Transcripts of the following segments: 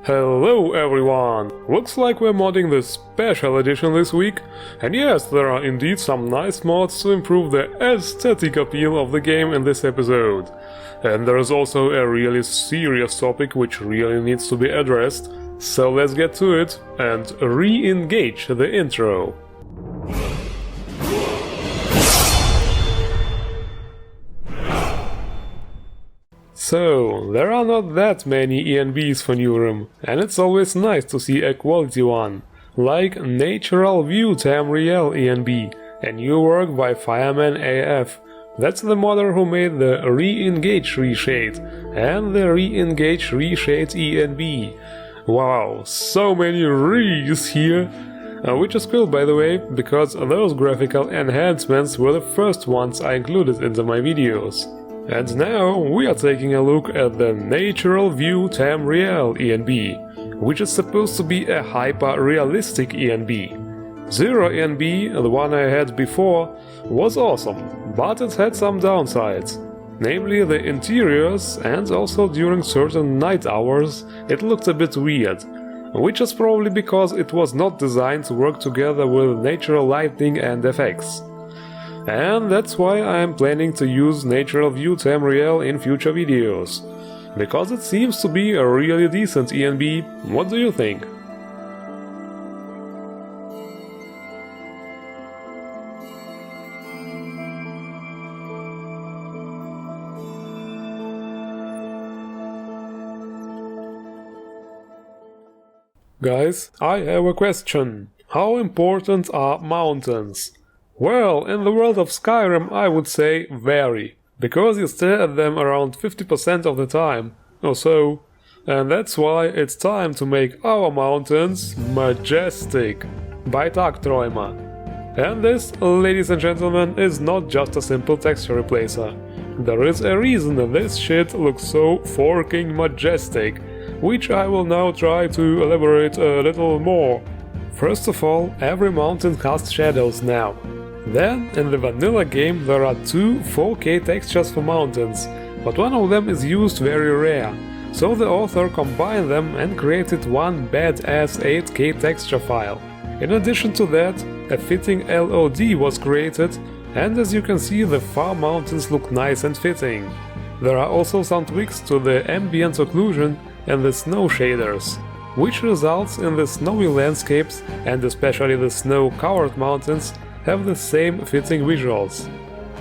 Hello everyone! Looks like we're modding the special edition this week, and yes, there are indeed some nice mods to improve the aesthetic appeal of the game in this episode. And there's also a really serious topic which really needs to be addressed, so let's get to it and re-engage the intro. So, there are not that many ENBs for Newram, and it's always nice to see a quality one, like Natural View Tamriel ENB, a new work by Fireman AF. That's the modder who made the Re-Engage Reshade and the Re-Engage Reshade ENB. Wow, so many re's here! Which is cool, by the way, because those graphical enhancements were the first ones I included into my videos. And now we are taking a look at the Natural View Tamriel ENB, which is supposed to be a hyper-realistic ENB. Zero ENB, the one I had before, was awesome, but it had some downsides. Namely the interiors, and also during certain night hours it looked a bit weird, which is probably because it was not designed to work together with natural lighting and effects. And that's why I am planning to use Natural View Tamriel in future videos. Because it seems to be a really decent ENB, what do you think? Guys, I have a question. How important are mountains? Well, in the world of Skyrim I would say very, because you stare at them around 50% of the time, or so, and that's why it's time to make our mountains majestic, by Tagträumer. And this, ladies and gentlemen, is not just a simple texture replacer. There is a reason this shit looks so forking majestic, which I will now try to elaborate a little more. First of all, every mountain casts shadows now. Then, in the vanilla game there are two 4K textures for mountains, but one of them is used very rare, so the author combined them and created one badass 8K texture file. In addition to that, a fitting LOD was created, and as you can see the far mountains look nice and fitting. There are also some tweaks to the ambient occlusion and the snow shaders, which results in the snowy landscapes, and especially the snow-covered mountains, have the same fitting visuals.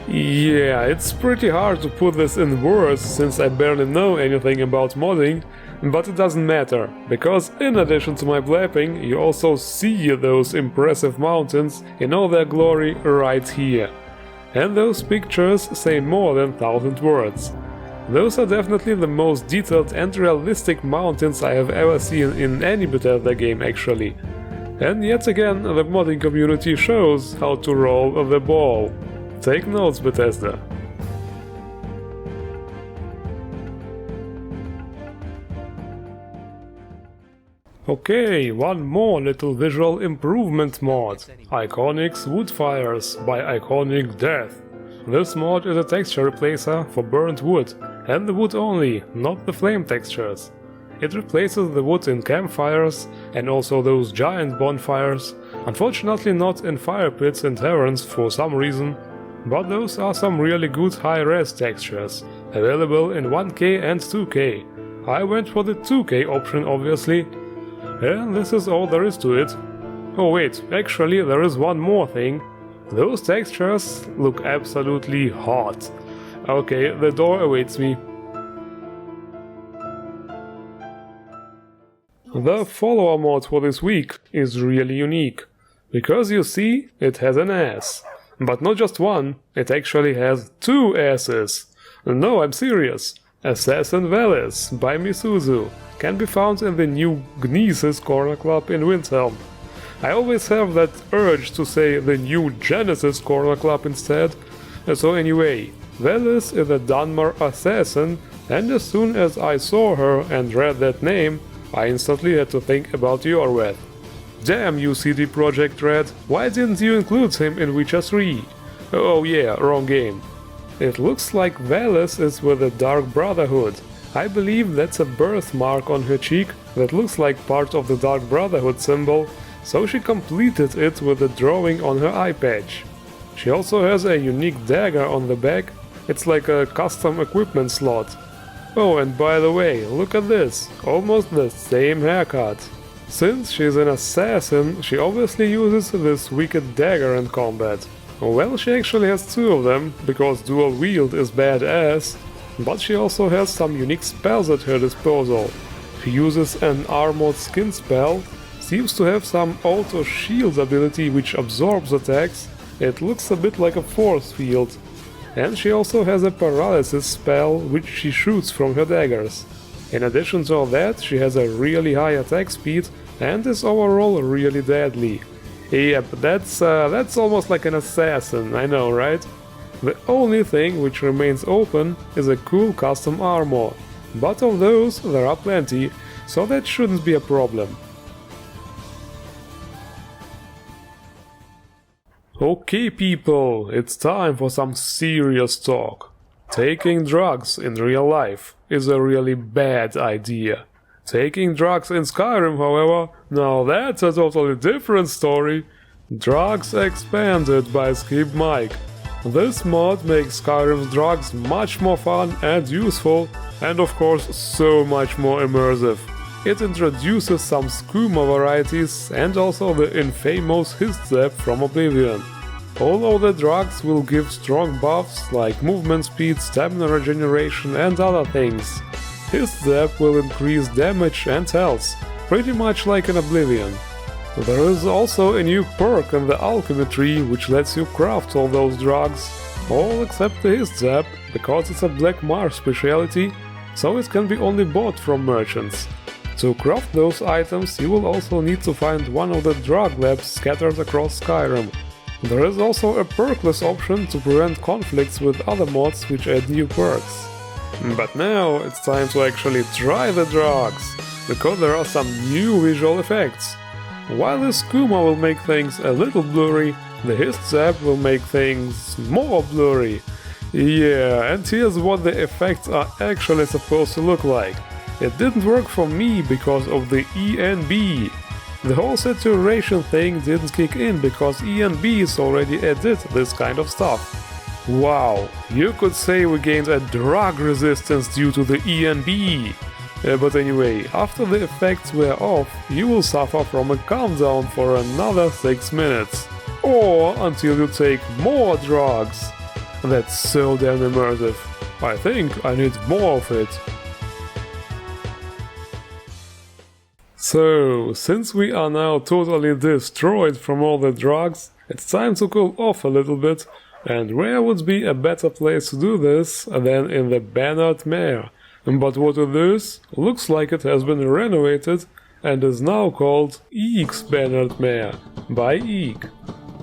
Yeah, it's pretty hard to put this in words since I barely know anything about modding, but it doesn't matter, because in addition to my blapping, you also see those impressive mountains in all their glory right here. And those pictures say more than 1,000 words. Those are definitely the most detailed and realistic mountains I have ever seen in any Bethesda game actually. And yet again, the modding community shows how to roll the ball. Take notes, Bethesda. Okay, one more little visual improvement mod. Iconic's Woodfires by Iconic Death. This mod is a texture replacer for burnt wood, and the wood only, not the flame textures. It replaces the wood in campfires and also those giant bonfires, unfortunately not in fire pits and taverns for some reason, but those are some really good high-res textures, available in 1K and 2K. I went for the 2K option obviously, and this is all there is to it. Oh wait, actually there is one more thing. Those textures look absolutely hot. Okay, the door awaits me. The follower mod for this week is really unique, because you see, it has an ass. But not just one, it actually has two asses. No, I'm serious. Assassin Velith by Misuzu can be found in the new Gnesis Corner Club in Windhelm. I always have that urge to say the new Genesis Corner Club instead, so anyway, Velith is a Dunmer assassin, and as soon as I saw her and read that name, I instantly had to think about Yorweth. Damn you CD Projekt Red, why didn't you include him in Witcher 3? Oh yeah, wrong game. It looks like Velith is with the Dark Brotherhood. I believe that's a birthmark on her cheek that looks like part of the Dark Brotherhood symbol, so she completed it with a drawing on her eye patch. She also has a unique dagger on the back. It's like a custom equipment slot. Oh, and by the way, look at this, almost the same haircut. Since she's an assassin, she obviously uses this wicked dagger in combat. Well, she actually has two of them, because dual wield is badass, but she also has some unique spells at her disposal. She uses an armored skin spell, seems to have some auto shield ability which absorbs attacks. It looks a bit like a force field. And she also has a paralysis spell which she shoots from her daggers. In addition to all that, she has a really high attack speed and is overall really deadly. Yep, that's almost like an assassin, I know, right? The only thing which remains open is a cool custom armor, but of those there are plenty, so that shouldn't be a problem. Okay people, it's time for some serious talk. Taking drugs in real life is a really bad idea. Taking drugs in Skyrim, however, now that's a totally different story. Drugs Expanded by Skip Mike. This mod makes Skyrim's drugs much more fun and useful, and of course so much more immersive. It introduces some skooma varieties and also the infamous Hist Zap from Oblivion. All of the drugs will give strong buffs like movement speed, stamina regeneration and other things. Hist Zap will increase damage and health, pretty much like in Oblivion. There is also a new perk in the alchemy tree which lets you craft all those drugs, all except the Hist Zap, because it's a Black Mare specialty, so it can be only bought from merchants. To craft those items you will also need to find one of the drug labs scattered across Skyrim. There is also a perkless option to prevent conflicts with other mods which add new perks. But now it's time to actually try the drugs, because there are some new visual effects. While the skooma will make things a little blurry, the Hist Zap will make things more blurry. Yeah, and here's what the effects are actually supposed to look like. It didn't work for me because of the ENB. The whole saturation thing didn't kick in because ENBs already added this kind of stuff. Wow, you could say we gained a drug resistance due to the ENB. But anyway, after the effects wear off, you will suffer from a countdown for another 6 minutes. Or until you take more drugs. That's so damn immersive. I think I need more of it. So, since we are now totally destroyed from all the drugs, it's time to cool off a little bit, and where would be a better place to do this than in the bannered Mare? But what it is, looks like it has been renovated and is now called EEKs Bannered Mare by EEK.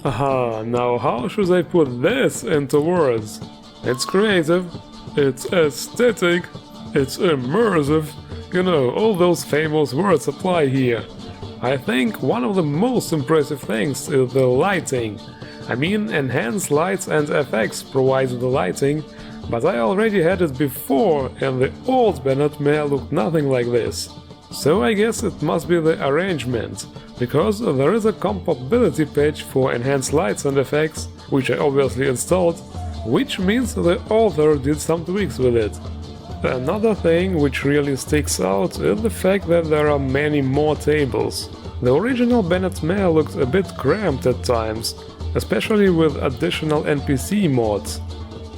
Aha, now how should I put this into words? It's creative, it's aesthetic, it's immersive, you know, all those famous words apply here. I think one of the most impressive things is the lighting. I mean, enhanced lights and effects provide the lighting, but I already had it before and the old bannered Mare looked nothing like this. So I guess it must be the arrangement, because there is a compatibility patch for enhanced lights and effects, which I obviously installed, which means the author did some tweaks with it. Another thing which really sticks out is the fact that there are many more tables. The original bannered Mare looked a bit cramped at times, especially with additional NPC mods.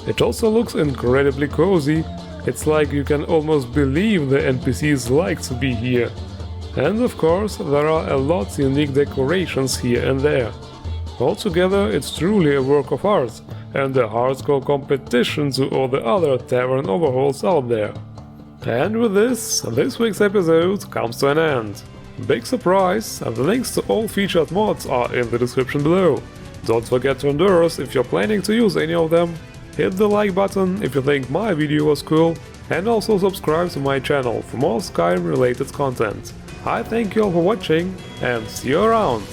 It also looks incredibly cozy, it's like you can almost believe the NPCs like to be here. And of course, there are a lot of unique decorations here and there. Altogether, it's truly a work of art, and a hardcore competition to all the other tavern overhauls out there. And with this week's episode comes to an end. Big surprise, and the links to all featured mods are in the description below. Don't forget to endorse if you're planning to use any of them. Hit the like button if you think my video was cool, and also subscribe to my channel for more Skyrim related content. I thank you all for watching, and see you around!